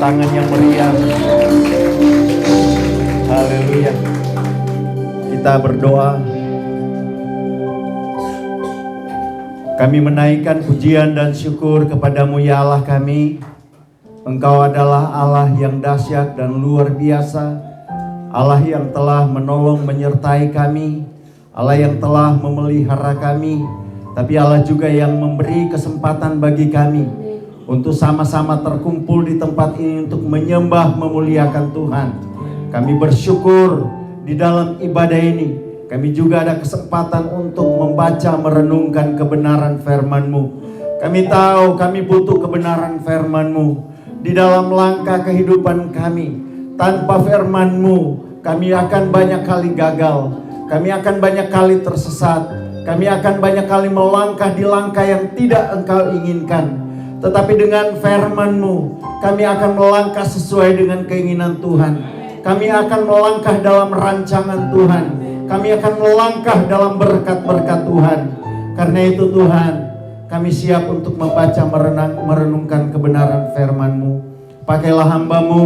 tangan yang meriah. Haleluya. Kita berdoa. Kami menaikkan pujian dan syukur kepadamu ya Allah kami. Engkau adalah Allah yang dahsyat dan luar biasa. Allah yang telah menolong menyertai kami. Allah yang telah memelihara kami. Tapi Allah juga yang memberi kesempatan bagi kami untuk sama-sama terkumpul di tempat ini untuk menyembah memuliakan Tuhan. Kami bersyukur di dalam ibadah ini. Kami juga ada kesempatan untuk membaca, merenungkan kebenaran firman-Mu. Kami tahu kami butuh kebenaran firman-Mu di dalam langkah kehidupan kami. Tanpa firman-Mu, kami akan banyak kali gagal. Kami akan banyak kali tersesat. Kami akan banyak kali melangkah di langkah yang tidak Engkau inginkan. Tetapi dengan firman-Mu, kami akan melangkah sesuai dengan keinginan Tuhan. Kami akan melangkah dalam rancangan Tuhan. Kami akan melangkah dalam berkat-berkat Tuhan. Karena itu Tuhan, kami siap untuk membaca, merenungkan kebenaran firman-Mu. Pakailah hamba-Mu,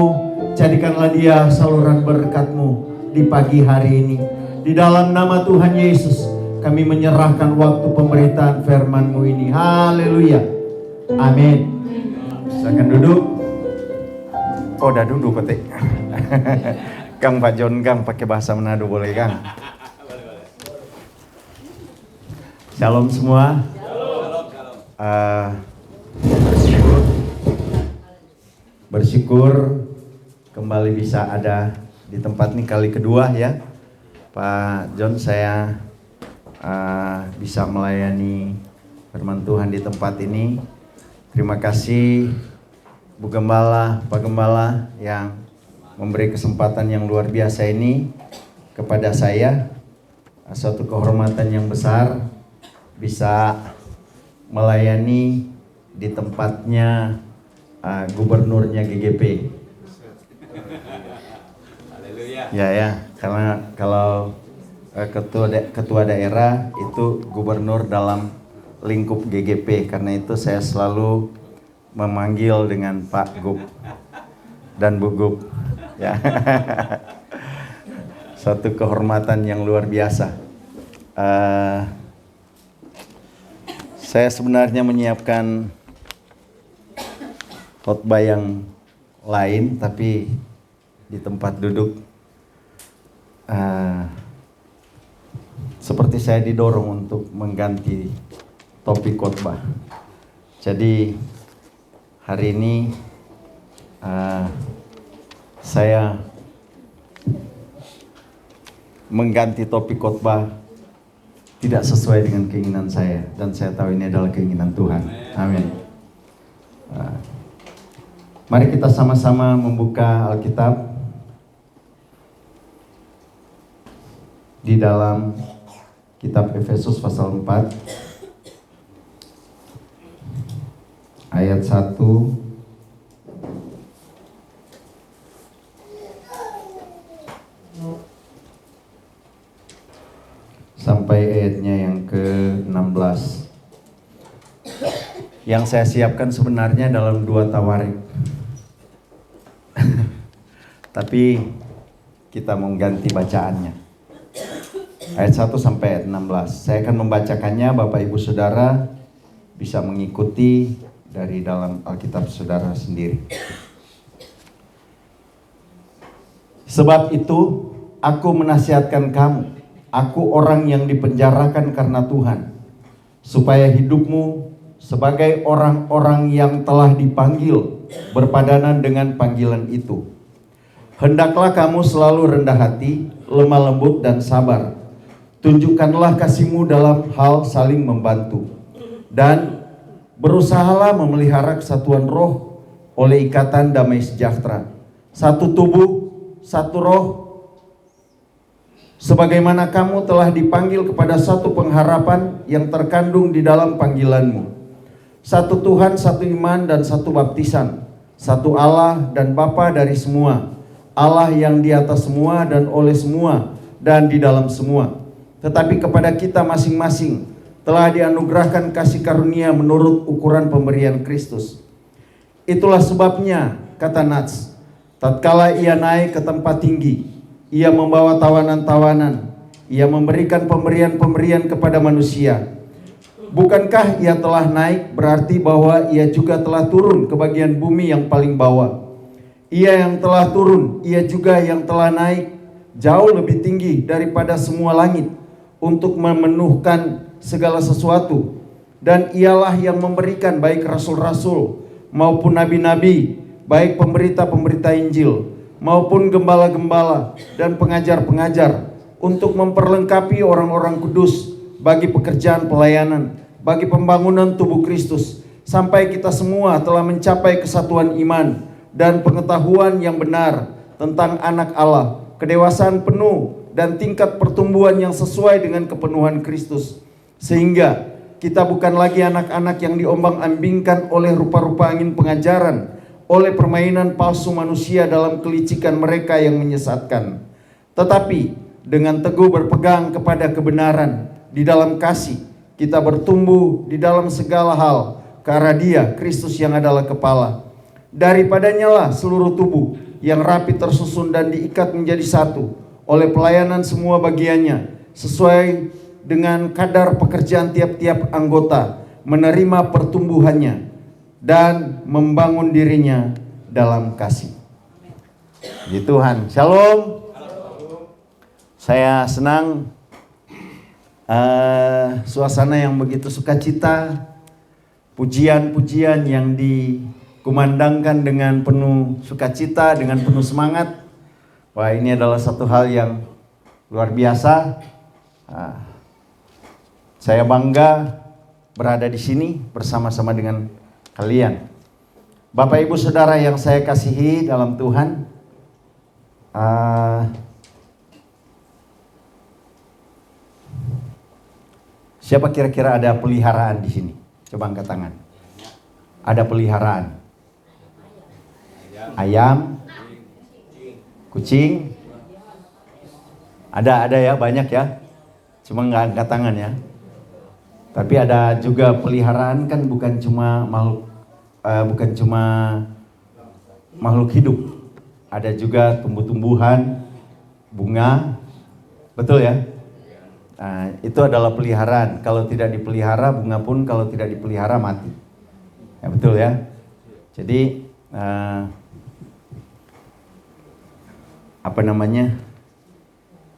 jadikanlah dia saluran berkat-Mu di pagi hari ini. Di dalam nama Tuhan Yesus, kami menyerahkan waktu pemberitaan firman-Mu ini. Haleluya. Amin. Silakan duduk. Oh, udah duduk petik. Kang Pak John, Kang pakai bahasa Manado boleh Kang? Shalom semua. Bersyukur kembali bisa ada di tempat ini kali kedua ya. Pak John, saya bisa melayani firman Tuhan di tempat ini. Terima kasih Bu Gembala, Pak Gembala yang memberi kesempatan yang luar biasa ini kepada saya. Suatu kehormatan yang besar bisa melayani di tempatnya gubernurnya GGP. Ya, karena kalau ketua daerah itu gubernur dalam lingkup GGP. Karena itu saya selalu memanggil dengan Pak Gub dan Bu Gub. Ya. Suatu kehormatan yang luar biasa. Saya sebenarnya menyiapkan khotbah yang lain, tapi di tempat duduk seperti saya didorong untuk mengganti topik khotbah. Jadi hari ini saya mengganti topik khotbah tidak sesuai dengan keinginan saya, dan saya tahu ini adalah keinginan Tuhan. Amin. Mari kita sama-sama membuka Alkitab di dalam kitab Efesus pasal 4 ayat 1 sampai ayatnya yang ke-16. Yang saya siapkan sebenarnya dalam 2 tawarik. Tapi kita mau ganti bacaannya. Ayat 1 sampai ayat 16. Saya akan membacakannya, Bapak Ibu Saudara bisa mengikuti dari dalam Alkitab Saudara sendiri. Sebab itu aku menasihatkan kamu, aku orang yang dipenjarakan karena Tuhan, supaya hidupmu sebagai orang-orang yang telah dipanggil berpadanan dengan panggilan itu. Hendaklah kamu selalu rendah hati, lemah lembut dan sabar. Tunjukkanlah kasihmu dalam hal saling membantu. Dan berusahalah memelihara kesatuan roh oleh ikatan damai sejahtera. Satu tubuh, satu roh, sebagaimana kamu telah dipanggil kepada satu pengharapan yang terkandung di dalam panggilanmu. Satu Tuhan, satu iman, dan satu baptisan. Satu Allah dan Bapa dari semua. Allah yang di atas semua dan oleh semua dan di dalam semua. Tetapi kepada kita masing-masing telah dianugerahkan kasih karunia menurut ukuran pemberian Kristus. Itulah sebabnya kata Nats. Tatkala ia naik ke tempat tinggi, ia membawa tawanan-tawanan, ia memberikan pemberian-pemberian kepada manusia. Bukankah ia telah naik berarti bahwa ia juga telah turun ke bagian bumi yang paling bawah? Ia yang telah turun, ia juga yang telah naik jauh lebih tinggi daripada semua langit untuk memenuhkan segala sesuatu. Dan ialah yang memberikan baik rasul-rasul maupun nabi-nabi, baik pemberita-pemberita Injil maupun gembala-gembala dan pengajar-pengajar, untuk memperlengkapi orang-orang kudus bagi pekerjaan pelayanan, bagi pembangunan tubuh Kristus, sampai kita semua telah mencapai kesatuan iman dan pengetahuan yang benar tentang anak Allah, kedewasaan penuh dan tingkat pertumbuhan yang sesuai dengan kepenuhan Kristus, sehingga kita bukan lagi anak-anak yang diombang-ambingkan oleh rupa-rupa angin pengajaran, oleh permainan palsu manusia dalam kelicikan mereka yang menyesatkan, tetapi dengan teguh berpegang kepada kebenaran di dalam kasih, kita bertumbuh di dalam segala hal ke arah Dia, Kristus yang adalah kepala. Daripadanya lah seluruh tubuh yang rapi tersusun dan diikat menjadi satu oleh pelayanan semua bagiannya, sesuai dengan kadar pekerjaan tiap-tiap anggota, menerima pertumbuhannya dan membangun dirinya dalam kasih. Puji Tuhan. Shalom. Saya senang suasana yang begitu sukacita, pujian-pujian yang dikumandangkan dengan penuh sukacita, dengan penuh semangat. Wah, ini adalah satu hal yang luar biasa. Saya bangga berada di sini bersama-sama dengan kalian. Bapak Ibu Saudara yang saya kasihi dalam Tuhan, siapa kira-kira ada peliharaan di sini? Coba angkat tangan. Ada peliharaan? Ayam, kucing. Ada ya, banyak ya. Cuma nggak angkat tangan ya. Tapi ada juga peliharaan, kan bukan cuma makhluk hidup. Ada juga tumbuh-tumbuhan, bunga. Betul ya? Nah, itu adalah peliharaan. Kalau tidak dipelihara, bunga pun kalau tidak dipelihara mati. Ya, betul ya. Jadi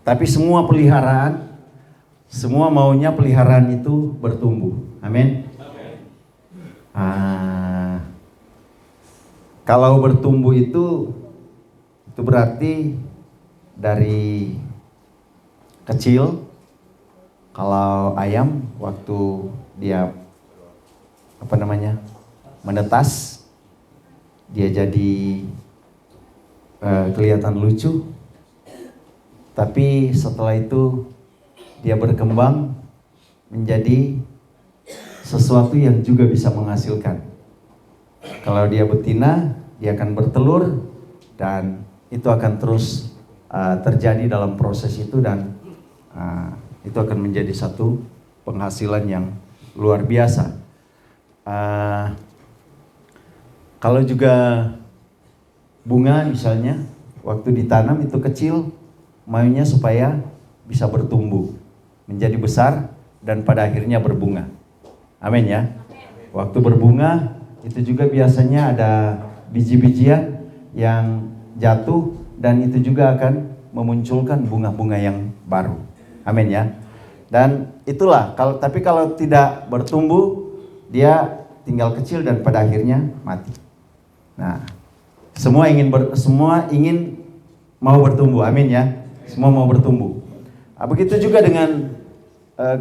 tapi semua peliharaan, semua maunya peliharaan itu bertumbuh. Amin. Kalau bertumbuh itu berarti dari kecil. Kalau ayam waktu dia menetas, dia jadi kelihatan lucu. Tapi setelah itu dia berkembang menjadi sesuatu yang juga bisa menghasilkan. Kalau dia betina, dia akan bertelur dan itu akan terus terjadi dalam proses itu, dan itu akan menjadi satu penghasilan yang luar biasa. Kalau juga bunga misalnya, waktu ditanam itu kecil, maunya supaya bisa bertumbuh, menjadi besar, dan pada akhirnya berbunga. Amin ya. Waktu berbunga, itu juga biasanya ada biji-bijian yang jatuh, dan itu juga akan memunculkan bunga-bunga yang baru. Amin ya. Dan itulah, tapi kalau tidak bertumbuh, dia tinggal kecil dan pada akhirnya mati. Nah, semua ingin mau bertumbuh. Amin ya. Semua mau bertumbuh. Begitu juga dengan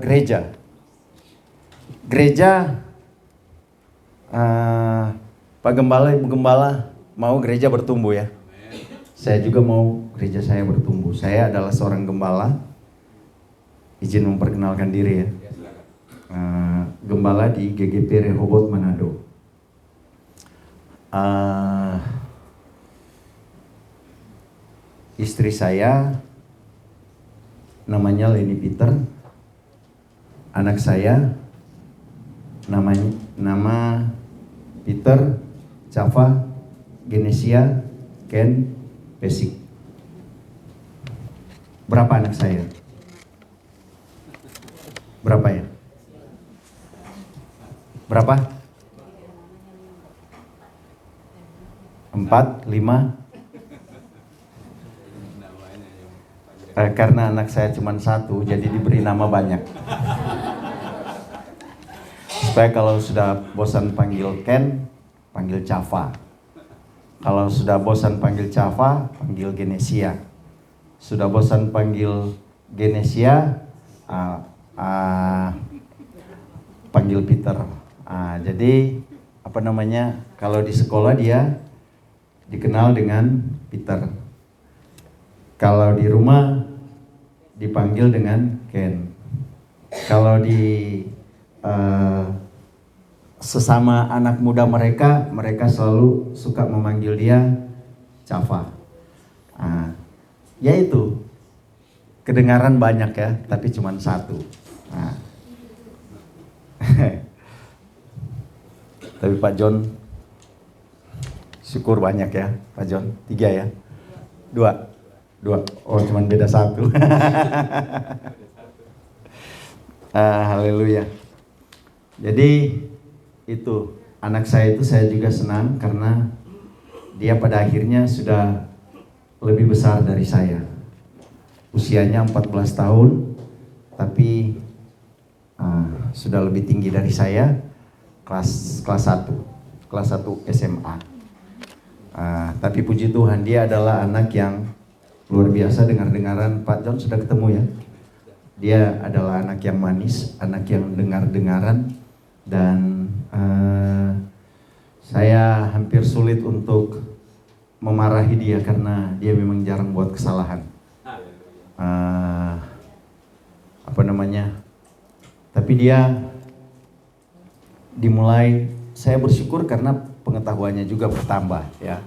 gereja. Gereja, Pak Gembala, Ibu Gembala mau gereja bertumbuh ya. Saya juga mau gereja saya bertumbuh. Saya adalah seorang gembala. Izin memperkenalkan diri ya. Gembala di GGP Rehoboth Manado. Istri saya namanya Leni Peter. Anak saya nama Peter, Java, Genesia, Ken, Basic. Berapa anak saya? Berapa ya? Berapa? 4, 5? Karena anak saya cuma 1, jadi diberi nama banyak. Supaya kalau sudah bosan panggil Ken, panggil Java. Kalau sudah bosan panggil Java, panggil Genesia. Sudah bosan panggil Genesia, panggil Peter. Jadi kalau di sekolah dia dikenal dengan Peter. Kalau di rumah dipanggil dengan Ken. Kalau di sesama anak muda mereka selalu suka memanggil dia Java. Ya itu, kedengaran banyak ya, tapi cuma 1. Tapi Pak John, syukur banyak ya, Pak John. 3 ya, 2. Oh, cuma beda 1. Haleluya. Jadi itu anak saya itu saya juga senang karena dia pada akhirnya sudah lebih besar dari saya. Usianya 14 tahun, tapi sudah lebih tinggi dari saya, kelas 1 SMA. Tapi puji Tuhan dia adalah anak yang luar biasa. Dengar-dengaran Pak John sudah ketemu ya. Dia adalah anak yang manis, anak yang dengar-dengaran, dan saya hampir sulit untuk memarahi dia karena dia memang jarang buat kesalahan. Tapi dia saya bersyukur karena pengetahuannya juga bertambah ya.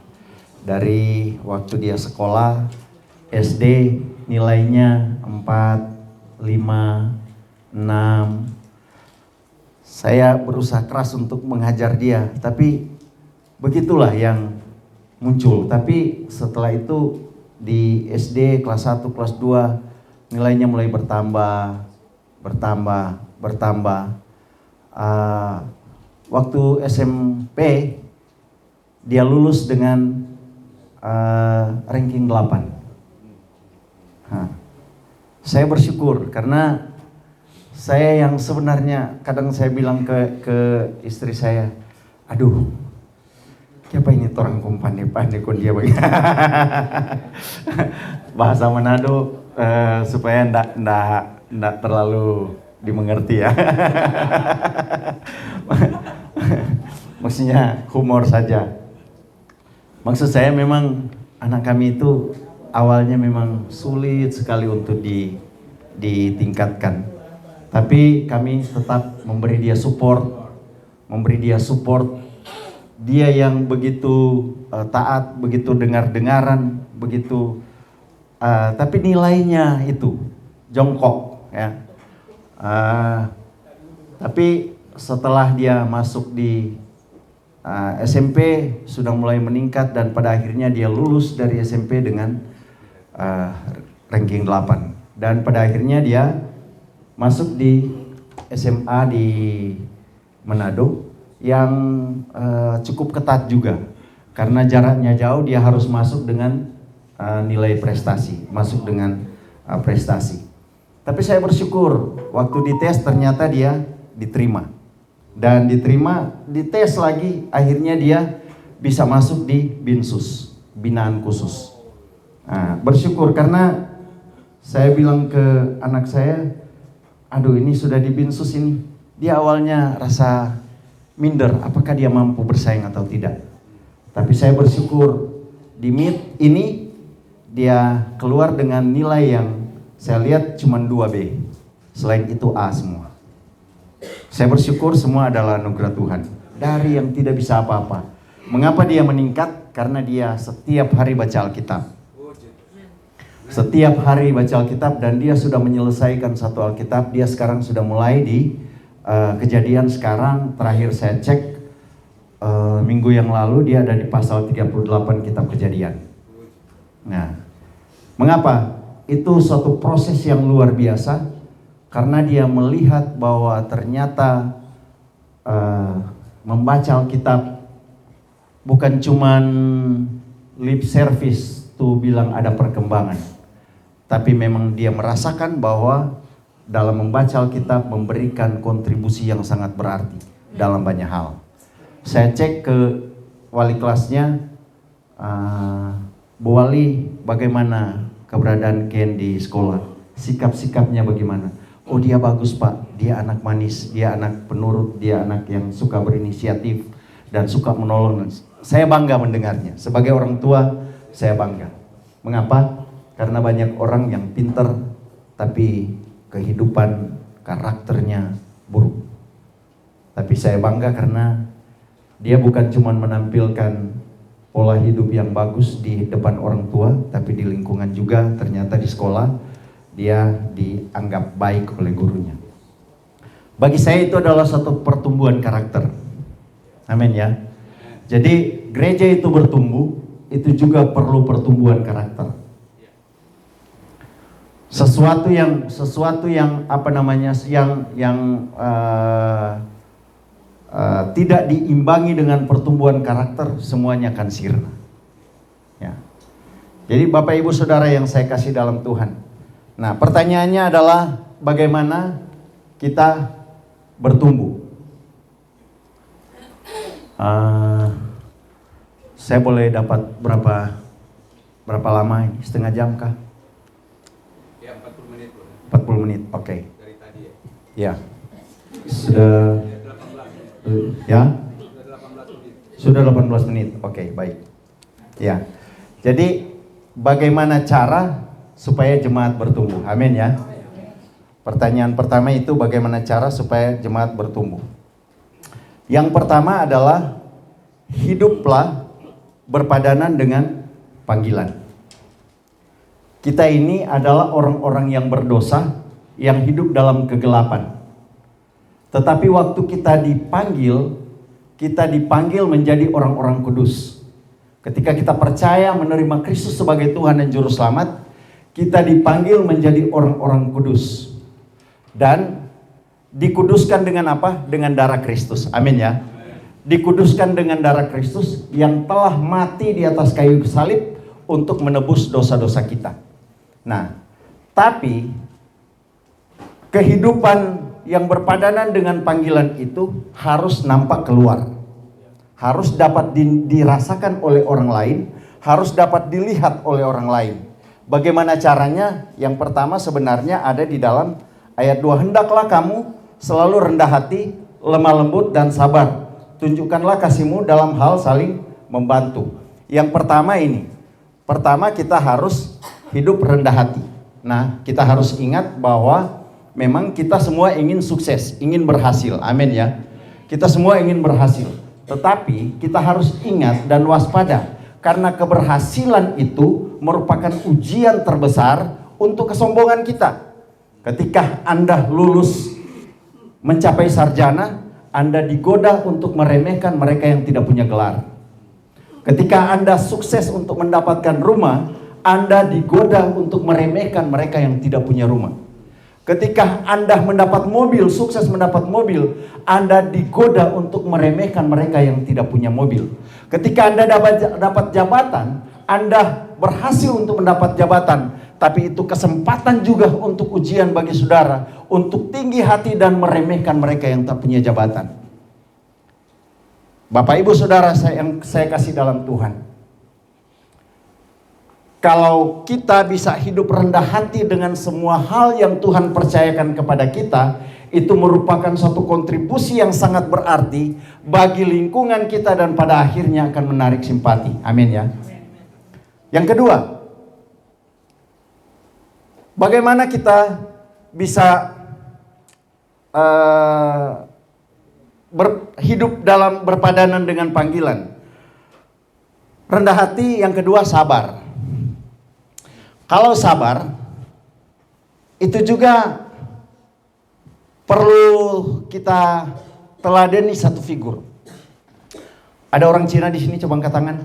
Dari waktu dia sekolah SD nilainya 4, 5, 6. Saya berusaha keras untuk menghajar dia, tapi begitulah yang muncul. Tapi setelah itu di SD kelas 1, kelas 2 nilainya mulai bertambah. Waktu SMP dia lulus dengan ranking 8. Saya bersyukur karena saya yang sebenarnya kadang saya bilang ke istri saya, aduh, siapa ini orang kompane-pane kon dia bagaimana? Bahasa Manado supaya ndak terlalu dimengerti ya. Maksudnya humor saja. Maksud saya memang anak kami itu awalnya memang sulit sekali untuk ditingkatkan. Tapi kami tetap memberi dia support. Dia yang begitu taat, begitu dengar-dengaran, begitu tapi nilainya itu jongkok ya. Tapi setelah dia masuk di SMP sudah mulai meningkat dan pada akhirnya dia lulus dari SMP dengan ranking 8 dan pada akhirnya dia masuk di SMA di Manado yang cukup ketat juga karena jaraknya jauh. Dia harus masuk dengan nilai prestasi, masuk dengan prestasi. Tapi saya bersyukur waktu dites ternyata dia diterima dan dites lagi, akhirnya dia bisa masuk di BINSUS, binaan khusus. Bersyukur karena saya bilang ke anak saya, aduh ini sudah di BINSUS ini. Dia awalnya rasa minder, apakah dia mampu bersaing atau tidak. Tapi saya bersyukur di MIT ini dia keluar dengan nilai yang saya lihat cuma 2B. Selain itu A semua. Saya bersyukur semua adalah anugerah Tuhan. Dari yang tidak bisa apa-apa. Mengapa dia meningkat? Karena dia setiap hari baca Alkitab. Setiap hari baca Alkitab dan dia sudah menyelesaikan satu Alkitab. Dia sekarang sudah mulai di Kejadian sekarang terakhir saya cek minggu yang lalu dia ada di pasal 38 kitab Kejadian. Nah, mengapa? Itu suatu proses yang luar biasa karena dia melihat bahwa ternyata membaca Alkitab bukan cuman lip service tuh bilang ada perkembangan, tapi memang dia merasakan bahwa dalam membaca Alkitab memberikan kontribusi yang sangat berarti dalam banyak hal. Saya cek ke wali kelasnya, Bu Wali, bagaimana keberadaan Ken di sekolah? Sikap-sikapnya bagaimana? Oh, dia bagus Pak, dia anak manis, dia anak penurut, dia anak yang suka berinisiatif dan suka menolong. Saya bangga mendengarnya. Sebagai orang tua, saya bangga. Mengapa? Karena banyak orang yang pintar, tapi kehidupan karakternya buruk. Tapi saya bangga karena dia bukan cuma menampilkan pola hidup yang bagus di depan orang tua, tapi di lingkungan juga. Ternyata di sekolah dia dianggap baik oleh gurunya. Bagi saya itu adalah satu pertumbuhan karakter. Amin ya. Jadi gereja itu bertumbuh, itu juga perlu pertumbuhan karakter. Sesuatu yang apa namanya, yang tidak diimbangi dengan pertumbuhan karakter, semuanya akan sirna. Ya. Jadi Bapak Ibu Saudara yang saya kasih dalam Tuhan. Nah, pertanyaannya adalah bagaimana kita bertumbuh? Saya boleh dapat berapa lama ini? Setengah jam kah? Ya, 40 menit. 40 menit, oke. Okay. Dari tadi ya. Ya. Sudah 18 menit. ya? Sudah 18 menit. Sudah 18 menit. Oke, baik. Ya. Jadi bagaimana cara supaya jemaat bertumbuh? Amin ya. Pertanyaan pertama itu bagaimana cara supaya jemaat bertumbuh? Yang pertama adalah hiduplah berpadanan dengan panggilan. Kita ini adalah orang-orang yang berdosa, yang hidup dalam kegelapan. Tetapi waktu kita dipanggil menjadi orang-orang kudus. Ketika kita percaya menerima Kristus sebagai Tuhan dan Juru Selamat, kita dipanggil menjadi orang-orang kudus. Dan dikuduskan dengan apa? Dengan darah Kristus. Amin ya. Dikuduskan dengan darah Kristus yang telah mati di atas kayu salib untuk menebus dosa-dosa kita. Nah, tapi kehidupan yang berpadanan dengan panggilan itu harus nampak keluar. Harus dapat dirasakan oleh orang lain, harus dapat dilihat oleh orang lain. Bagaimana caranya? Yang pertama sebenarnya ada di dalam ayat 2. Hendaklah kamu selalu rendah hati, lemah lembut dan sabar. Tunjukkanlah kasihmu dalam hal saling membantu. Yang pertama ini. Pertama kita harus hidup rendah hati. Nah, kita harus ingat bahwa memang kita semua ingin sukses, ingin berhasil. Amin ya. Kita semua ingin berhasil. Tetapi kita harus ingat dan waspada. Karena keberhasilan itu merupakan ujian terbesar untuk kesombongan kita. Ketika Anda lulus mencapai sarjana, Anda digoda untuk meremehkan mereka yang tidak punya gelar. Ketika Anda sukses untuk mendapatkan rumah, Anda digoda untuk meremehkan mereka yang tidak punya rumah. Ketika Anda mendapat mobil, sukses mendapat mobil, Anda digoda untuk meremehkan mereka yang tidak punya mobil. Ketika Anda dapat jabatan, Anda berhasil untuk mendapat jabatan, tapi itu kesempatan juga untuk ujian bagi saudara, untuk tinggi hati dan meremehkan mereka yang tak punya jabatan. Bapak Ibu Saudara yang saya kasih dalam Tuhan, kalau kita bisa hidup rendah hati dengan semua hal yang Tuhan percayakan kepada kita, itu merupakan suatu kontribusi yang sangat berarti bagi lingkungan kita dan pada akhirnya akan menarik simpati. Amin ya. Yang kedua, bagaimana kita bisa hidup dalam berpadanan dengan panggilan? Rendah hati, yang kedua sabar. Kalau sabar, itu juga perlu kita teladani satu figur. Ada orang Cina di sini, coba angkat tangan.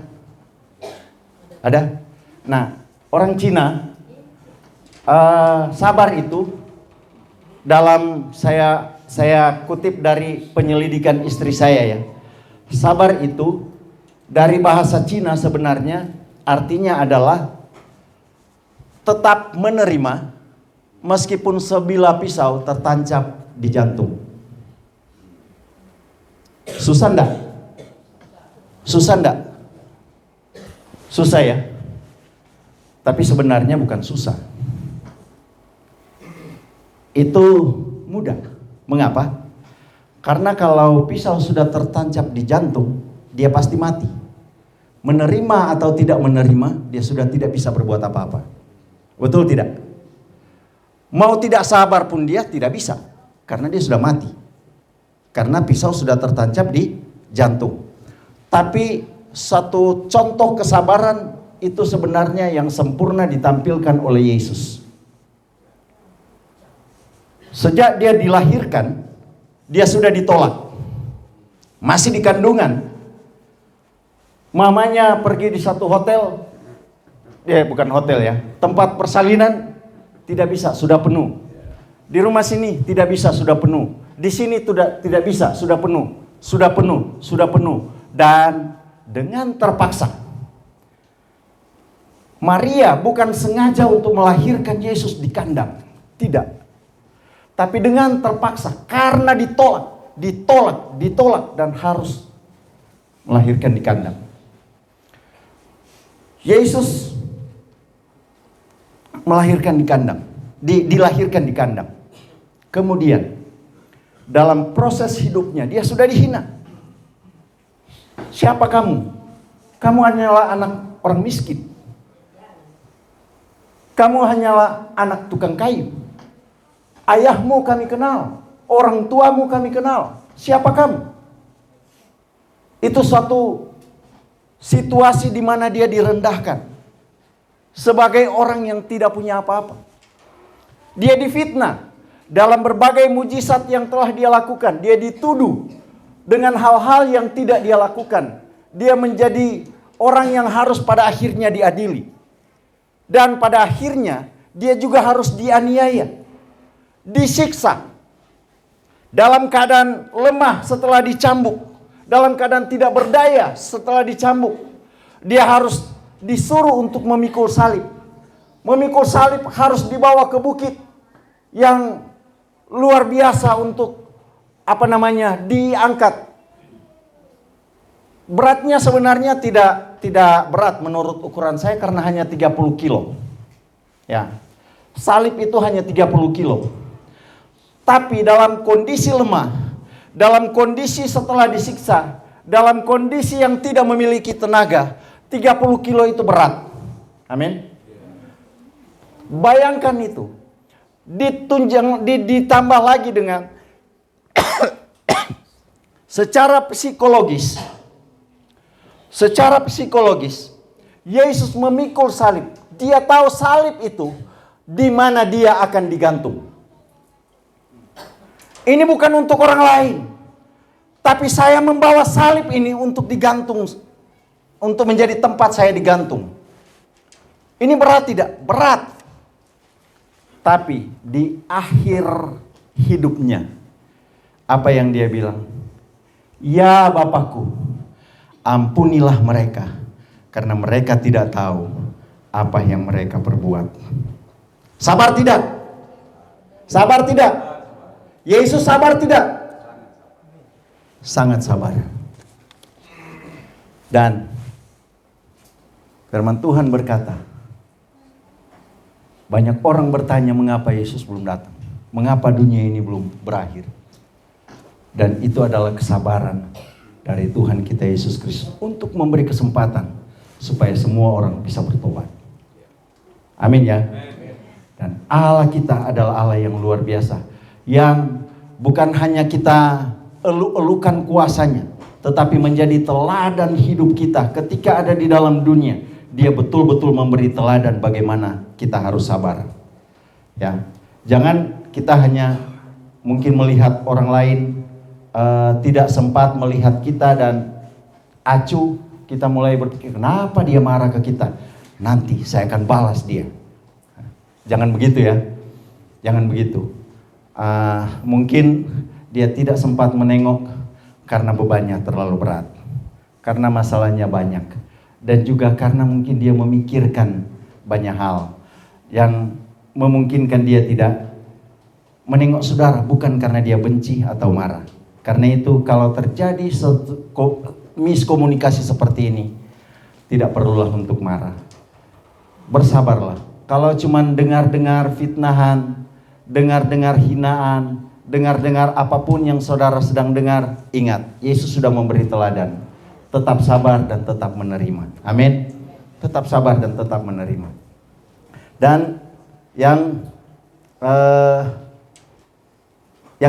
Ada? Nah, orang Cina sabar itu dalam saya kutip dari penyelidikan istri saya ya. Sabar itu dari bahasa Cina sebenarnya artinya adalah tetap menerima meskipun sebilah pisau tertancap di jantung. Susah enggak? Susah enggak? Susah ya? Tapi sebenarnya bukan susah. Itu mudah. Mengapa? Karena kalau pisau sudah tertancap di jantung, dia pasti mati. Menerima atau tidak menerima, dia sudah tidak bisa berbuat apa-apa. Betul tidak? Mau tidak sabar pun dia tidak bisa. Karena dia sudah mati. Karena pisau sudah tertancap di jantung. Tapi satu contoh kesabaran itu sebenarnya yang sempurna ditampilkan oleh Yesus. Sejak dia dilahirkan, dia sudah ditolak. Masih di kandungan. Mamanya pergi di satu hotel. Bukan hotel ya. Tempat persalinan tidak bisa, sudah penuh. Di rumah sini tidak bisa, sudah penuh. Di sini tidak bisa, sudah penuh. Sudah penuh, sudah penuh. Dan dengan terpaksa. Maria bukan sengaja untuk melahirkan Yesus di kandang. Tidak. Tapi dengan terpaksa, karena ditolak, dan harus melahirkan di kandang. Yesus melahirkan di kandang, dilahirkan di kandang. Kemudian, dalam proses hidupnya, dia sudah dihina. Siapa kamu? Kamu hanyalah anak orang miskin. Kamu hanyalah anak tukang kayu. Ayahmu kami kenal, orang tuamu kami kenal. Siapa kamu? Itu suatu situasi di mana dia direndahkan sebagai orang yang tidak punya apa-apa. Dia difitnah dalam berbagai mujizat yang telah dia lakukan. Dia dituduh dengan hal-hal yang tidak dia lakukan. Dia menjadi orang yang harus pada akhirnya diadili. Dan pada akhirnya dia juga harus dianiaya. Disiksa dalam keadaan lemah setelah dicambuk, dalam keadaan tidak berdaya setelah dicambuk. Dia harus disuruh untuk memikul salib. Memikul salib harus dibawa ke bukit yang luar biasa untuk diangkat. Beratnya sebenarnya tidak berat menurut ukuran saya karena hanya 30 kilo. Ya. Salib itu hanya 30 kilo. Tapi dalam kondisi lemah, dalam kondisi setelah disiksa, dalam kondisi yang tidak memiliki tenaga, 30 kilo itu berat. Amin. Bayangkan itu. Ditambah lagi dengan secara psikologis, Yesus memikul salib. Dia tahu salib itu di mana dia akan digantung. Ini bukan untuk orang lain. Tapi saya membawa salib ini untuk digantung. Untuk menjadi tempat saya digantung. Ini berat tidak? Berat. Tapi di akhir hidupnya, apa yang dia bilang? Ya Bapakku, ampunilah mereka. Karena mereka tidak tahu apa yang mereka perbuat. Sabar tidak? Sabar tidak? Yesus sabar tidak? Sangat sabar. Dan firman Tuhan berkata, banyak orang bertanya mengapa Yesus belum datang. Mengapa dunia ini belum berakhir. Dan itu adalah kesabaran dari Tuhan kita Yesus Kristus untuk memberi kesempatan supaya semua orang bisa bertobat. Amin ya. Dan Allah kita adalah Allah yang luar biasa, yang bukan hanya kita eluk-elukan kuasanya, tetapi menjadi teladan hidup kita ketika ada di dalam dunia. Dia betul-betul memberi teladan bagaimana kita harus sabar. Ya, jangan kita hanya mungkin melihat orang lain tidak sempat melihat kita dan acuh, kita mulai berpikir, kenapa dia marah ke kita? Nanti saya akan balas dia. Jangan begitu ya. Jangan begitu. Mungkin dia tidak sempat menengok karena bebannya terlalu berat. Karena masalahnya banyak. Dan juga karena mungkin dia memikirkan banyak hal yang memungkinkan dia tidak menengok saudara, bukan karena dia benci atau marah. Karena itu kalau terjadi miskomunikasi seperti ini, tidak perlulah untuk marah. Bersabarlah. Kalau cuman dengar-dengar fitnahan, dengar-dengar hinaan, dengar-dengar apapun yang saudara sedang dengar, ingat, Yesus sudah memberi teladan. Tetap sabar dan tetap menerima. Amin. Tetap sabar dan tetap menerima. Dan yang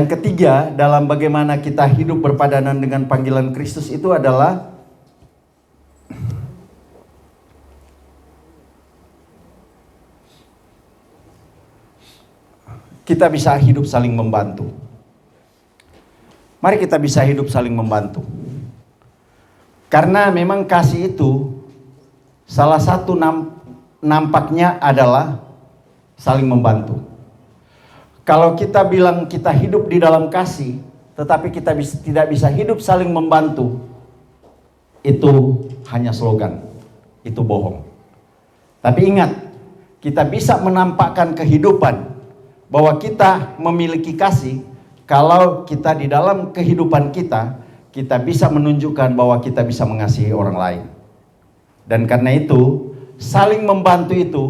ketiga dalam bagaimana kita hidup berpadanan dengan panggilan Kristus itu adalah kita bisa hidup saling membantu. Mari kita bisa hidup saling membantu. Karena memang kasih itu salah satu nampaknya adalah saling membantu. Kalau kita bilang kita hidup di dalam kasih, tetapi kita tidak bisa hidup saling membantu, itu hanya slogan, itu bohong. Tapi ingat, kita bisa menampakkan kehidupan bahwa kita memiliki kasih kalau kita di dalam kehidupan kita bisa menunjukkan bahwa kita bisa mengasihi orang lain. Dan karena itu, saling membantu itu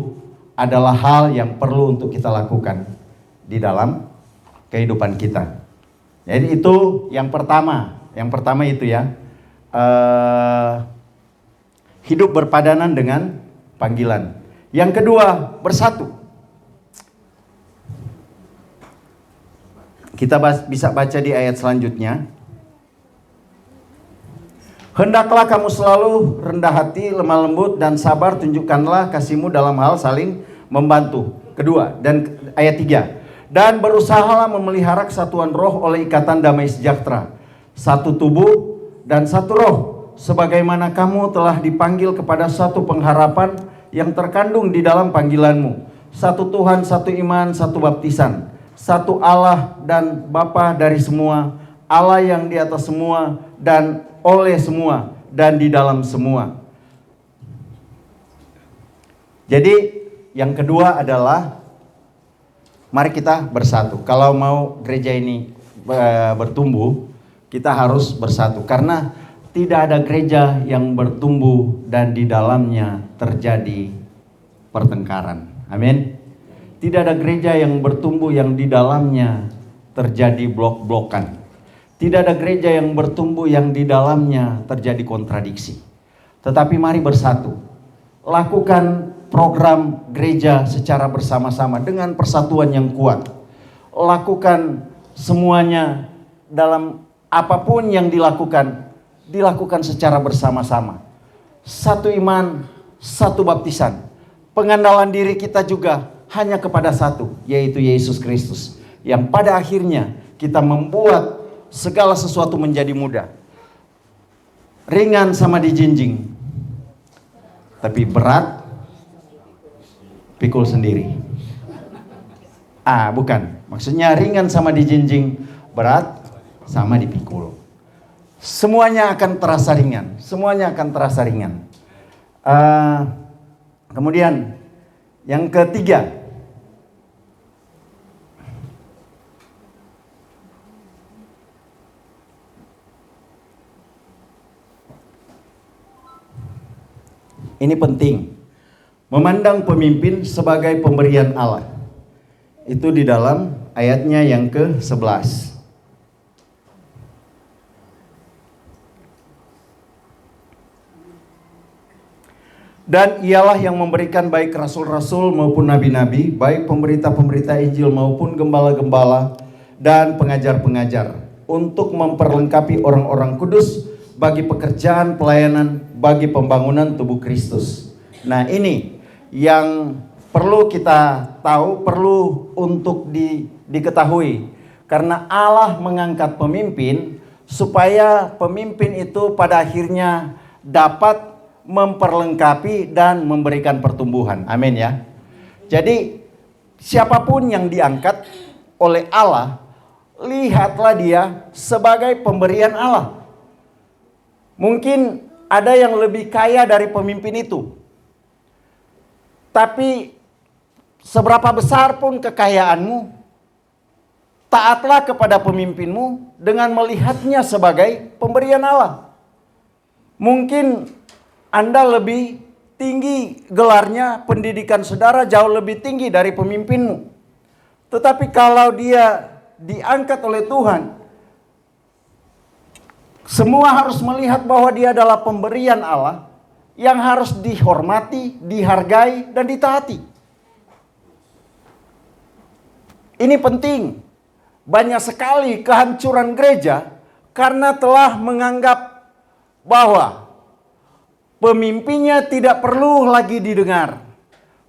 adalah hal yang perlu untuk kita lakukan di dalam kehidupan kita. Jadi itu yang pertama itu ya, hidup berpadanan dengan panggilan. Yang kedua, bersatu. Kita bisa baca di ayat selanjutnya. Hendaklah kamu selalu rendah hati, lemah lembut, dan sabar, tunjukkanlah kasihmu dalam hal saling membantu. Kedua, dan ayat 3. Dan berusahalah memelihara kesatuan roh oleh ikatan damai sejahtera. Satu tubuh dan satu roh. Sebagaimana kamu telah dipanggil kepada satu pengharapan yang terkandung di dalam panggilanmu. Satu Tuhan, satu iman, satu baptisan. Satu Allah dan Bapa dari semua, Allah yang di atas semua dan oleh semua dan di dalam semua. Jadi yang kedua adalah mari kita bersatu. Kalau mau gereja ini bertumbuh, kita harus bersatu. Karena tidak ada gereja yang bertumbuh dan di dalamnya terjadi pertengkaran. Amin. Tidak ada gereja yang bertumbuh yang di dalamnya terjadi blok-blokan. Tidak ada gereja yang bertumbuh yang di dalamnya terjadi kontradiksi. Tetapi mari bersatu. Lakukan program gereja secara bersama-sama dengan persatuan yang kuat. Lakukan semuanya dalam apapun yang dilakukan secara bersama-sama. Satu iman, satu baptisan. Pengandalan diri kita juga hanya kepada satu, yaitu Yesus Kristus. Yang pada akhirnya kita membuat segala sesuatu menjadi mudah. Ringan sama dijinjing, tapi berat pikul sendiri. Bukan. Maksudnya ringan sama dijinjing, berat sama dipikul. Semuanya akan terasa ringan. Semuanya akan terasa ringan. Kemudian yang ketiga, ini penting. Memandang pemimpin sebagai pemberian Allah. Itu di dalam ayatnya yang ke-11. Dan ialah yang memberikan baik rasul-rasul maupun nabi-nabi, baik pemberita-pemberita Injil maupun gembala-gembala dan pengajar-pengajar, untuk memperlengkapi orang-orang kudus bagi pekerjaan pelayanan, bagi pembangunan tubuh Kristus. Nah, ini yang perlu kita tahu, perlu untuk diketahui. Karena Allah mengangkat pemimpin supaya pemimpin itu pada akhirnya dapat memperlengkapi dan memberikan pertumbuhan. Amin ya. Jadi siapapun yang diangkat oleh Allah, lihatlah dia sebagai pemberian Allah. Mungkin ada yang lebih kaya dari pemimpin itu. Tapi seberapa besar pun kekayaanmu, taatlah kepada pemimpinmu dengan melihatnya sebagai pemberian Allah. Mungkin Anda lebih tinggi gelarnya, pendidikan saudara jauh lebih tinggi dari pemimpinmu. Tetapi kalau dia diangkat oleh Tuhan, semua harus melihat bahwa dia adalah pemberian Allah yang harus dihormati, dihargai, dan ditaati. Ini penting. Banyak sekali kehancuran gereja karena telah menganggap bahwa pemimpinnya tidak perlu lagi didengar.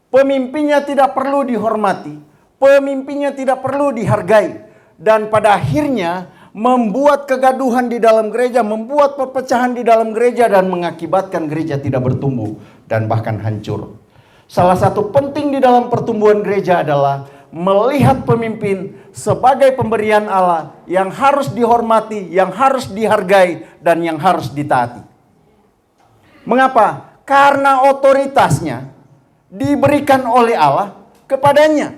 Pemimpinnya tidak perlu dihormati. Pemimpinnya tidak perlu dihargai. Dan pada akhirnya membuat kegaduhan di dalam gereja, membuat perpecahan di dalam gereja, dan mengakibatkan gereja tidak bertumbuh dan bahkan hancur. Salah satu penting di dalam pertumbuhan gereja adalah melihat pemimpin sebagai pemberian Allah yang harus dihormati, yang harus dihargai, dan yang harus ditaati. Mengapa? Karena otoritasnya diberikan oleh Allah kepadanya.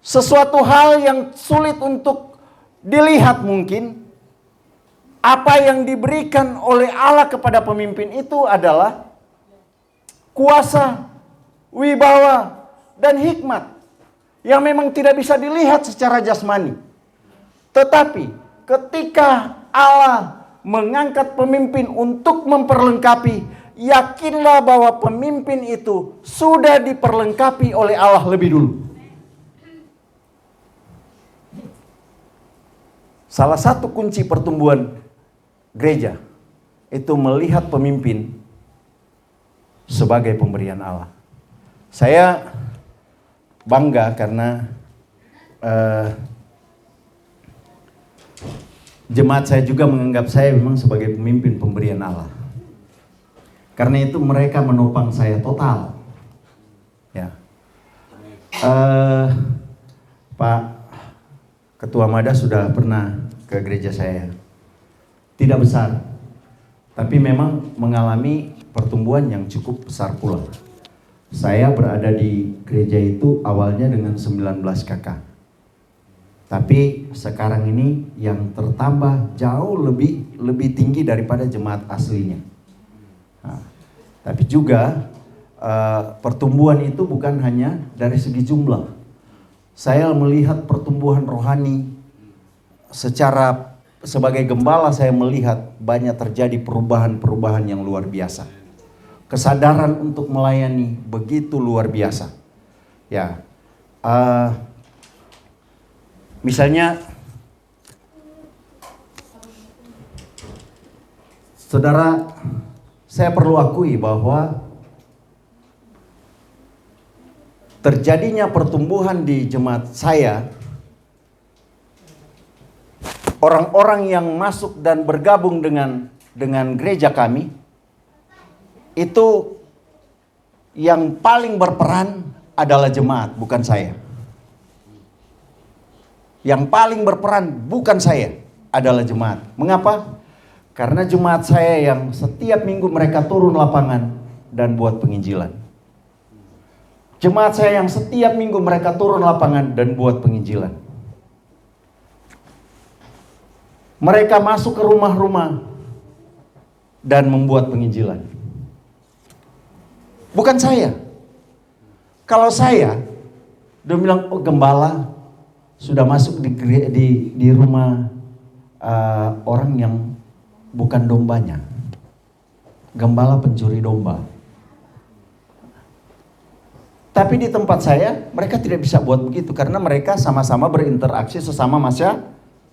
Sesuatu hal yang sulit untuk dilihat mungkin, apa yang diberikan oleh Allah kepada pemimpin itu adalah kuasa, wibawa, dan hikmat yang memang tidak bisa dilihat secara jasmani. Tetapi ketika Allah mengangkat pemimpin untuk memperlengkapi, yakinlah bahwa pemimpin itu sudah diperlengkapi oleh Allah lebih dulu. Salah satu kunci pertumbuhan gereja itu melihat pemimpin sebagai pemberian Allah. Saya bangga karena jemaat saya juga menganggap saya memang sebagai pemimpin pemberian Allah. Karena itu mereka menopang saya total. Ya, Pak Ketua Mada sudah pernah ke gereja saya. Tidak besar, tapi memang mengalami pertumbuhan yang cukup besar pula. Saya berada di gereja itu awalnya dengan 19 kakak. Tapi sekarang ini yang tertambah jauh lebih tinggi daripada jemaat aslinya. Nah, tapi juga pertumbuhan itu bukan hanya dari segi jumlah. Saya melihat pertumbuhan rohani sebagai gembala, saya melihat banyak terjadi perubahan-perubahan yang luar biasa. Kesadaran untuk melayani begitu luar biasa. Ya, misalnya, saudara, saya perlu akui bahwa terjadinya pertumbuhan di jemaat saya, orang-orang yang masuk dan bergabung dengan gereja kami, itu yang paling berperan adalah jemaat, bukan saya. Yang paling berperan bukan saya, adalah jemaat. Mengapa? Karena jemaat saya yang setiap minggu mereka turun lapangan dan buat penginjilan. Jemaat saya yang setiap minggu mereka turun lapangan dan buat penginjilan. Mereka masuk ke rumah-rumah dan membuat penginjilan. Bukan saya. Kalau saya, dia bilang, oh gembala sudah masuk di rumah orang yang bukan dombanya. Gembala pencuri domba. Tapi di tempat saya, mereka tidak bisa buat begitu. Karena mereka sama-sama berinteraksi sesama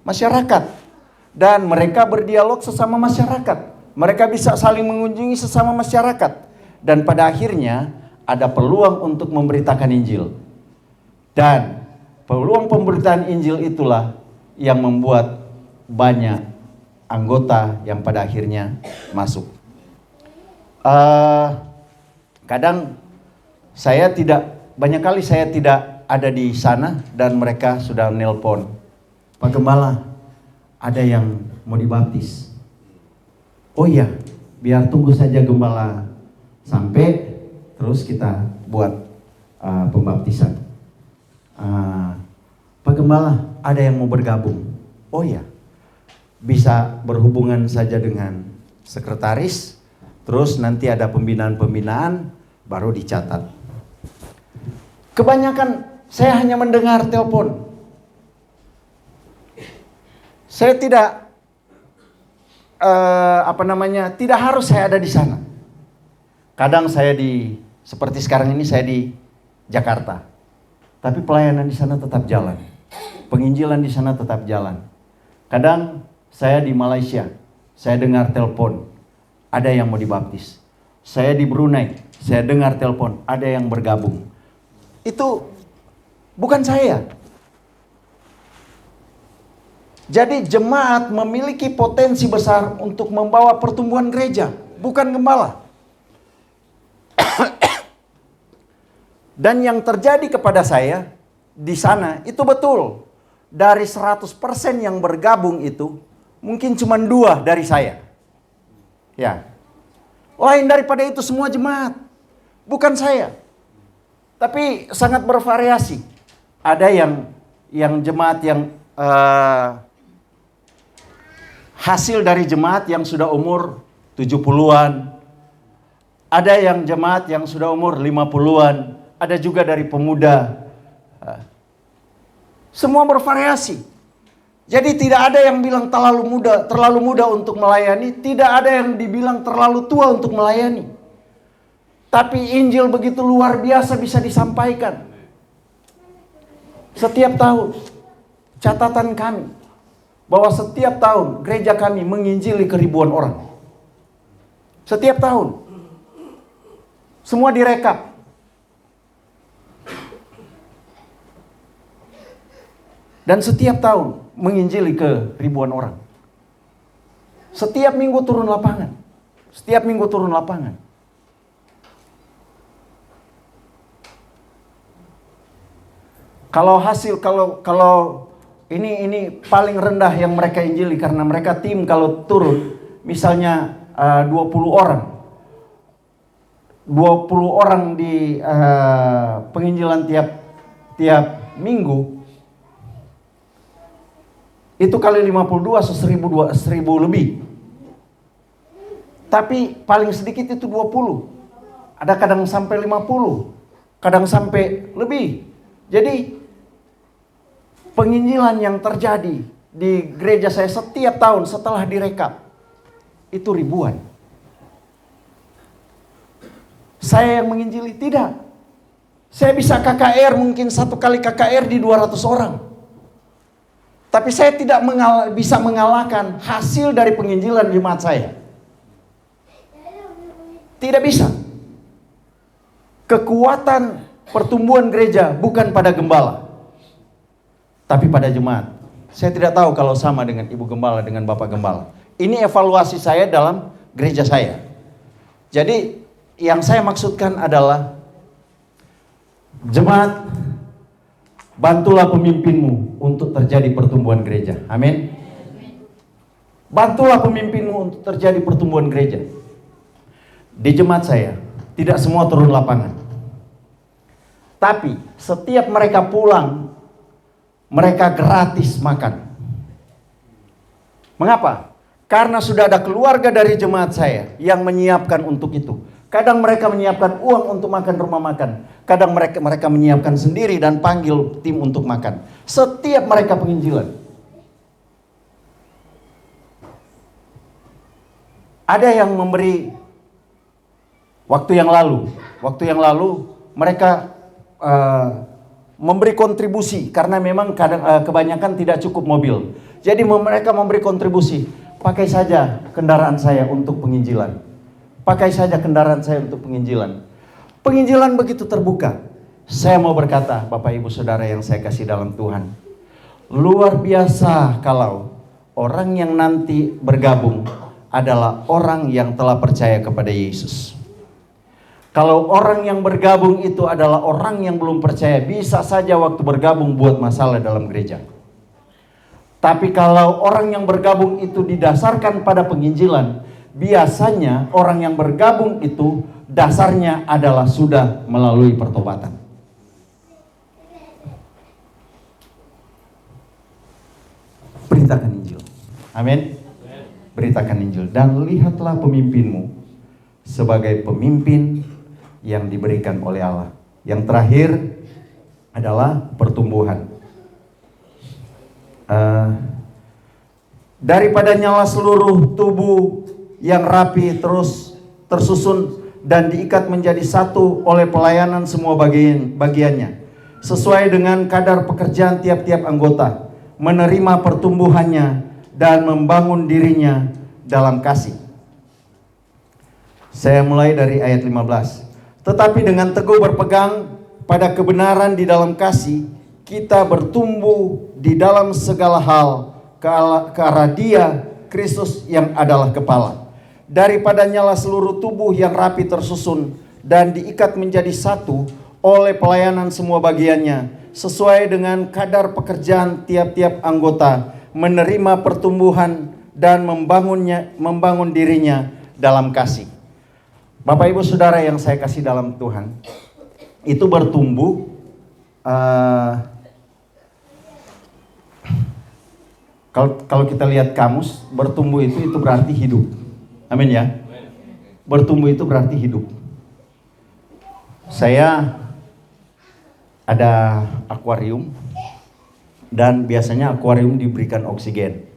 masyarakat. Dan mereka berdialog sesama masyarakat. Mereka bisa saling mengunjungi sesama masyarakat. Dan pada akhirnya ada peluang untuk memberitakan Injil. Dan peluang pemberitaan Injil itulah yang membuat banyak anggota yang pada akhirnya masuk. Kadang banyak kali saya tidak ada di sana dan mereka sudah nelpon, Pak Gembala, ada yang mau dibaptis. Oh iya, biar tunggu saja Gembala sampai, terus kita buat pembaptisan. Pak Gembala, ada yang mau bergabung. Oh iya, bisa berhubungan saja dengan sekretaris, terus nanti ada pembinaan-pembinaan, baru dicatat. Kebanyakan saya hanya mendengar telepon. Saya tidak tidak harus saya ada di sana. Kadang saya seperti sekarang ini saya di Jakarta, tapi pelayanan di sana tetap jalan, penginjilan di sana tetap jalan. Kadang saya di Malaysia, saya dengar telepon, ada yang mau dibaptis. Saya di Brunei, saya dengar telepon, ada yang bergabung. Itu bukan saya. Jadi jemaat memiliki potensi besar untuk membawa pertumbuhan gereja, bukan gembala. Dan yang terjadi kepada saya di sana itu betul. Dari 100% yang bergabung itu mungkin cuma 2 dari saya. Ya. Lain daripada itu semua jemaat. Bukan saya. Tapi sangat bervariasi. Ada yang jemaat yang hasil dari jemaat yang sudah umur 70-an. Ada yang jemaat yang sudah umur 50-an. Ada juga dari pemuda. Semua bervariasi. Jadi tidak ada yang bilang terlalu muda untuk melayani. Tidak ada yang dibilang terlalu tua untuk melayani. Tapi Injil begitu luar biasa bisa disampaikan. Setiap tahun, catatan kami, bahwa setiap tahun gereja kami menginjili ke ribuan orang. Setiap tahun. Semua direkap. Dan setiap tahun menginjili ke ribuan orang. Setiap minggu turun lapangan. Setiap minggu turun lapangan. Kalau ini paling rendah yang mereka injili karena mereka tim kalau turun misalnya 20 orang. 20 orang di penginjilan tiap minggu. Itu kali 52 1000 lebih. Tapi paling sedikit itu 20. Ada kadang sampai 50. Kadang sampai lebih. Jadi penginjilan yang terjadi di gereja saya setiap tahun setelah direkap itu ribuan. Saya yang menginjili? Tidak. Saya bisa KKR mungkin 1 kali KKR di 200 orang. Tapi saya tidak bisa mengalahkan hasil dari penginjilan jemaat saya. Tidak bisa. Kekuatan pertumbuhan gereja bukan pada gembala, tapi pada jemaat. Saya tidak tahu kalau sama dengan Ibu Gembala, dengan Bapak Gembala. Ini evaluasi saya dalam gereja saya. Jadi yang saya maksudkan adalah jemaat, bantulah pemimpinmu untuk terjadi pertumbuhan gereja. Amin. Bantulah pemimpinmu untuk terjadi pertumbuhan gereja. Di jemaat saya, tidak semua turun lapangan. Tapi setiap mereka pulang, mereka gratis makan. Mengapa? Karena sudah ada keluarga dari jemaat saya yang menyiapkan untuk itu. Kadang mereka menyiapkan uang untuk makan rumah makan. Kadang mereka menyiapkan sendiri dan panggil tim untuk makan. Setiap mereka penginjilan. Ada yang memberi waktu yang lalu mereka memberi kontribusi karena memang kebanyakan tidak cukup mobil. Jadi mereka memberi kontribusi. Pakai saja kendaraan saya untuk penginjilan. Pakai saja kendaraan saya untuk penginjilan. Penginjilan begitu terbuka. Saya mau berkata, Bapak Ibu Saudara yang saya kasih dalam Tuhan. Luar biasa kalau orang yang nanti bergabung adalah orang yang telah percaya kepada Yesus. Kalau orang yang bergabung itu adalah orang yang belum percaya, bisa saja waktu bergabung buat masalah dalam gereja. Tapi kalau orang yang bergabung itu didasarkan pada penginjilan, biasanya orang yang bergabung itu dasarnya adalah sudah melalui pertobatan. Beritakan Injil. Amin. Beritakan Injil. Dan lihatlah pemimpinmu sebagai pemimpin yang diberikan oleh Allah. Yang terakhir adalah pertumbuhan. Daripada nyala seluruh tubuh yang rapi terus tersusun dan diikat menjadi satu oleh pelayanan semua bagiannya, sesuai dengan kadar pekerjaan tiap-tiap anggota, menerima pertumbuhannya dan membangun dirinya dalam kasih. Saya mulai dari ayat 15. Tetapi dengan teguh berpegang pada kebenaran di dalam kasih, kita bertumbuh di dalam segala hal ke arah Dia, Kristus yang adalah kepala. Daripada nyala seluruh tubuh yang rapi tersusun dan diikat menjadi satu oleh pelayanan semua bagiannya, sesuai dengan kadar pekerjaan tiap-tiap anggota, menerima pertumbuhan dan membangun dirinya dalam kasih. Bapak Ibu Saudara yang saya kasih dalam Tuhan, itu bertumbuh kalau kita lihat kamus, bertumbuh itu berarti hidup. Amin ya. Bertumbuh itu berarti hidup. Saya ada akuarium dan biasanya akuarium diberikan oksigen.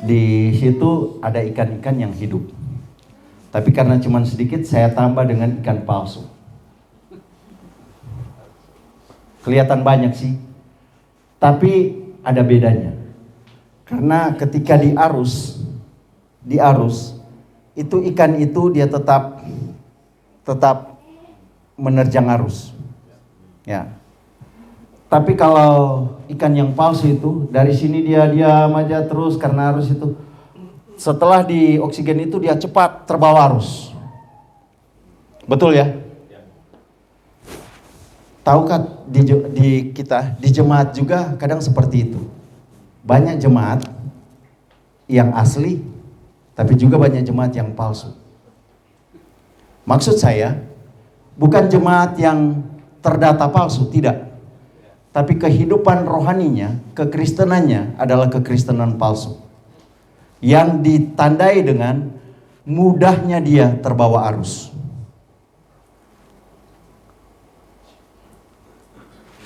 Di situ ada ikan-ikan yang hidup. Tapi karena cuma sedikit, saya tambah dengan ikan palsu. Kelihatan banyak sih, tapi ada bedanya. Karena ketika diarus itu ikan itu dia tetap menerjang arus. Ya. Tapi kalau ikan yang palsu itu dari sini dia diam aja terus karena arus itu. Setelah di oksigen itu dia cepat terbawa arus. Betul ya? Tahukah di kita di jemaat juga kadang seperti itu. Banyak jemaat yang asli, tapi juga banyak jemaat yang palsu. Maksud saya, bukan jemaat yang terdata palsu, tidak. Tapi kehidupan rohaninya, kekristenannya adalah kekristenan palsu. Yang ditandai dengan mudahnya dia terbawa arus.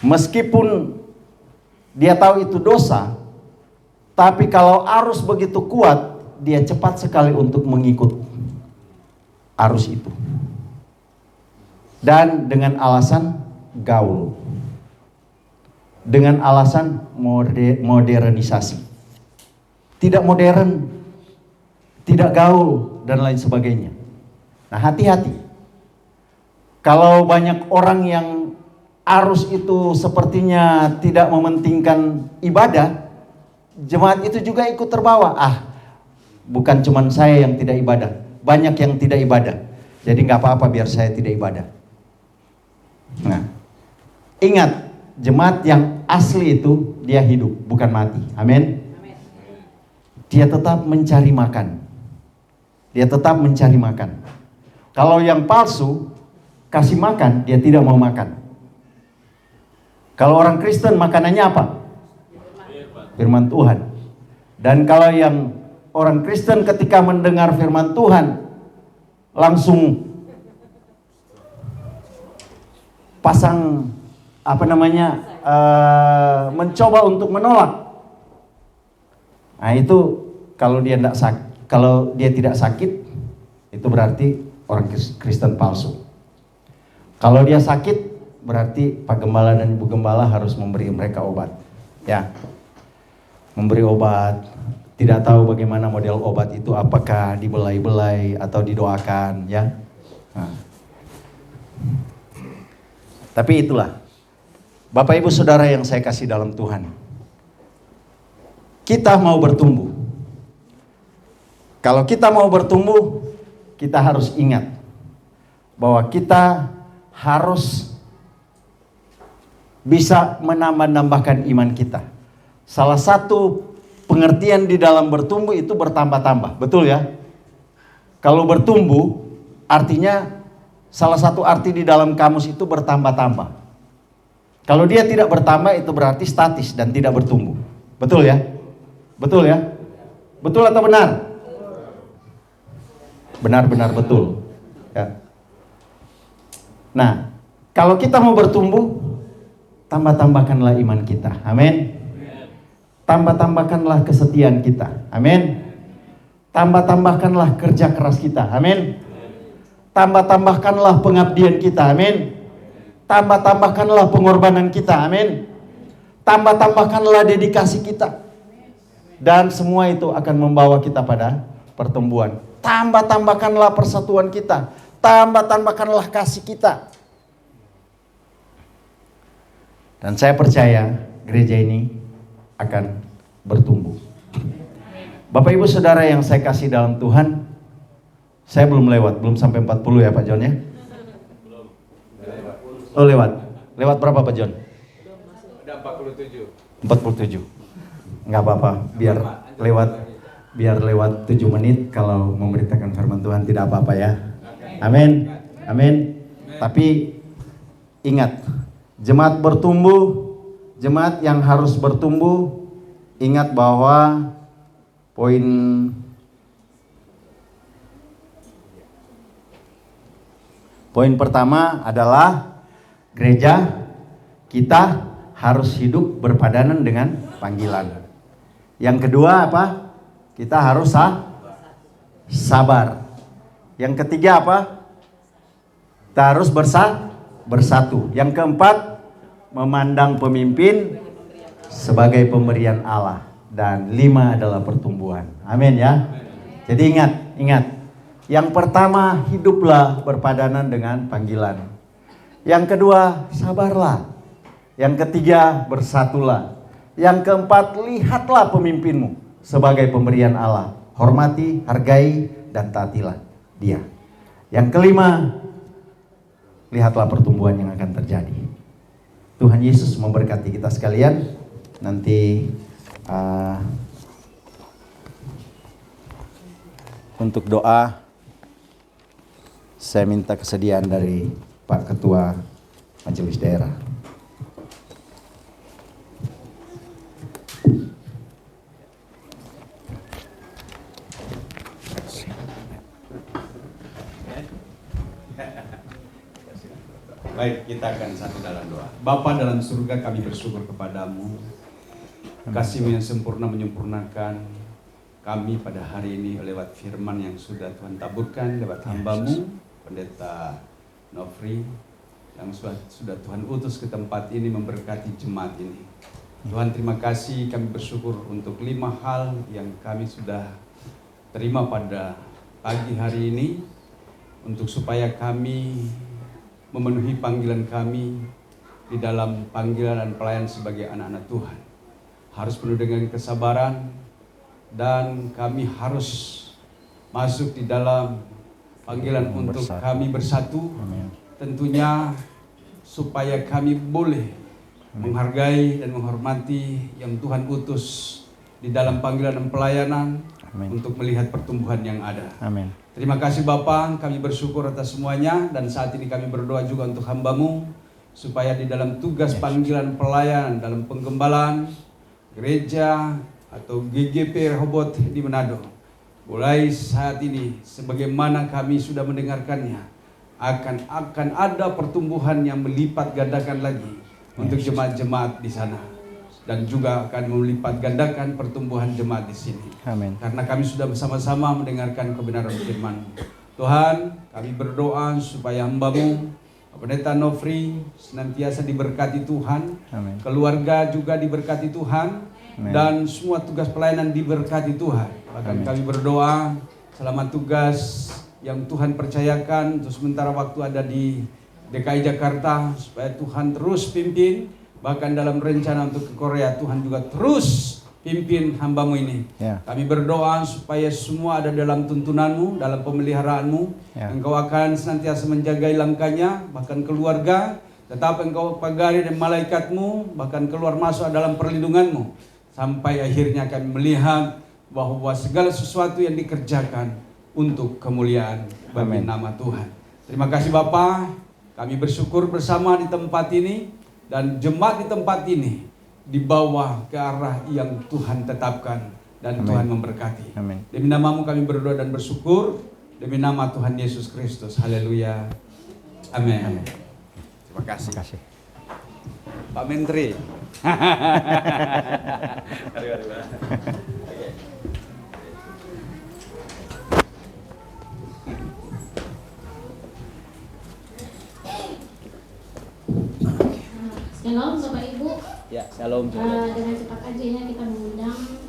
Meskipun dia tahu itu dosa, tapi kalau arus begitu kuat, dia cepat sekali untuk mengikut arus itu. Dan dengan alasan gaul. Dengan alasan modernisasi. Tidak modern, tidak gaul, dan lain sebagainya. Nah, hati-hati. Kalau banyak orang yang arus itu sepertinya tidak mementingkan ibadah, jemaat itu juga ikut terbawa. Bukan cuma saya yang tidak ibadah, banyak yang tidak ibadah. Jadi nggak apa-apa biar saya tidak ibadah. Nah, ingat, jemaat yang asli itu dia hidup, bukan mati. Amin. Dia tetap mencari makan. Dia tetap mencari makan. Kalau yang palsu, kasih makan, dia tidak mau makan. Kalau orang Kristen makanannya apa? Firman Tuhan. Dan kalau yang orang Kristen ketika mendengar firman Tuhan, langsung pasang mencoba untuk menolak. Nah itu kalau dia tidak sakit, itu berarti orang Kristen palsu. Kalau dia sakit, berarti Pak Gembala dan Ibu Gembala harus memberi mereka obat. Ya, memberi obat. Tidak tahu bagaimana model obat itu, apakah dibelai-belai atau didoakan, ya. Nah. Tapi itulah, Bapak Ibu Saudara yang saya kasih dalam Tuhan. kita mau bertumbuh. Kalau kita mau bertumbuh, kita harus ingat bahwa kita harus bisa menambah-nambahkan iman kita. Salah satu pengertian di dalam bertumbuh itu bertambah-tambah, betul ya? Kalau bertumbuh, artinya salah satu arti di dalam kamus itu bertambah-tambah. Kalau dia tidak bertambah, itu berarti statis dan tidak bertumbuh. Betul ya? Betul ya? Betul atau benar? Benar-benar betul. Ya. Nah, kalau kita mau bertumbuh, tambah-tambahkanlah iman kita. Amin. Tambah-tambahkanlah kesetiaan kita. Amin. Tambah-tambahkanlah kerja keras kita. Amin. Tambah-tambahkanlah pengabdian kita. Amin. Tambah-tambahkanlah pengorbanan kita. Amin. Tambah-tambahkanlah dedikasi kita. Dan semua itu akan membawa kita pada pertumbuhan. Tambah-tambahkanlah persatuan kita. Tambah-tambahkanlah kasih kita. Dan saya percaya gereja ini akan bertumbuh. Bapak Ibu Saudara yang saya kasih dalam Tuhan, saya belum sampai 40 ya Pak John ya? Oh lewat. Lewat berapa Pak John? Ada 47. 47. Nggak apa-apa, biar lewat 7 menit kalau memberitakan firman Tuhan tidak apa-apa ya. Amin. Amin. Tapi ingat, jemaat bertumbuh, jemaat yang harus bertumbuh, ingat bahwa poin pertama adalah gereja kita harus hidup berpadanan dengan panggilan. Yang kedua apa? Kita harus sabar. Yang ketiga apa? Kita harus bersatu. Yang keempat, memandang pemimpin sebagai pemberian Allah. Dan 5 adalah pertumbuhan. Amin ya. Jadi ingat. Yang pertama, hiduplah berpadanan dengan panggilan. Yang kedua, sabarlah. Yang ketiga, bersatulah. Yang keempat, lihatlah pemimpinmu sebagai pemberian Allah. Hormati, hargai, dan taatilah dia. Yang kelima, lihatlah pertumbuhan yang akan terjadi. Tuhan Yesus memberkati kita sekalian. Nanti untuk doa, saya minta kesediaan dari Pak Ketua Majelis Daerah. Baik, kita akan satu dalam doa. Bapa dalam surga, kami bersyukur kepadamu. Kasih-Mu yang sempurna menyempurnakan kami pada hari ini lewat firman yang sudah Tuhan taburkan lewat hamba-Mu, Pendeta Nofri, yang sudah Tuhan utus ke tempat ini memberkati jemaat ini. Tuhan, terima kasih, kami bersyukur untuk 5 hal yang kami sudah terima pada pagi hari ini, untuk supaya kami memenuhi panggilan kami di dalam panggilan dan pelayan sebagai anak-anak Tuhan. Harus penuh dengan kesabaran, dan kami harus masuk di dalam panggilan untuk kami bersatu. Amin. Tentunya supaya kami boleh menghargai dan menghormati yang Tuhan utus di dalam panggilan dan pelayanan. Amin. Untuk melihat pertumbuhan yang ada. Amin. Terima kasih Bapa, kami bersyukur atas semuanya, dan saat ini kami berdoa juga untuk hamba-Mu supaya di dalam tugas panggilan pelayanan dalam penggembalaan gereja atau GGP Rehoboth di Manado, mulai saat ini sebagaimana kami sudah mendengarkannya, akan ada pertumbuhan yang melipat gandakan lagi untuk jemaat-jemaat di sana, dan juga akan melipat gandakan pertumbuhan jemaat di sini. Amin. Karena kami sudah bersama-sama mendengarkan kebenaran firman. Tuhan, kami berdoa supaya hamba-Mu Pendeta Nofri senantiasa diberkati Tuhan. Amin. Keluarga juga diberkati Tuhan. Amin. Dan semua tugas pelayanan diberkati Tuhan. Bahkan kami berdoa selama tugas yang Tuhan percayakan untuk sementara waktu ada di DKI Jakarta, supaya Tuhan terus pimpin. Bahkan dalam rencana untuk ke Korea, Tuhan juga terus pimpin hamba-Mu ini. Ya. Kami berdoa supaya semua ada dalam tuntunan-Mu, dalam pemeliharaanmu. Ya. Engkau akan senantiasa menjaga langkahnya, bahkan keluarga. Tetap Engkau pagari dan malaikat-Mu, bahkan keluar masuk dalam perlindungan-Mu. Sampai akhirnya kami melihat bahwa segala sesuatu yang dikerjakan untuk kemuliaan bagi Amin. nama Tuhan. Terima kasih Bapa. Kami bersyukur bersama di tempat ini, dan jemaat di tempat ini dibawa ke arah yang Tuhan tetapkan, dan Amin. Tuhan memberkati. Amin. Demi nama-Mu kami berdoa dan bersyukur, demi nama Tuhan Yesus Kristus. Haleluya. Amin. Amin. Terima kasih. Terima kasih. Pak Menteri. Shalom Bapak Ibu. Ya, shalom. Dengan cepat aja ya kita mengundang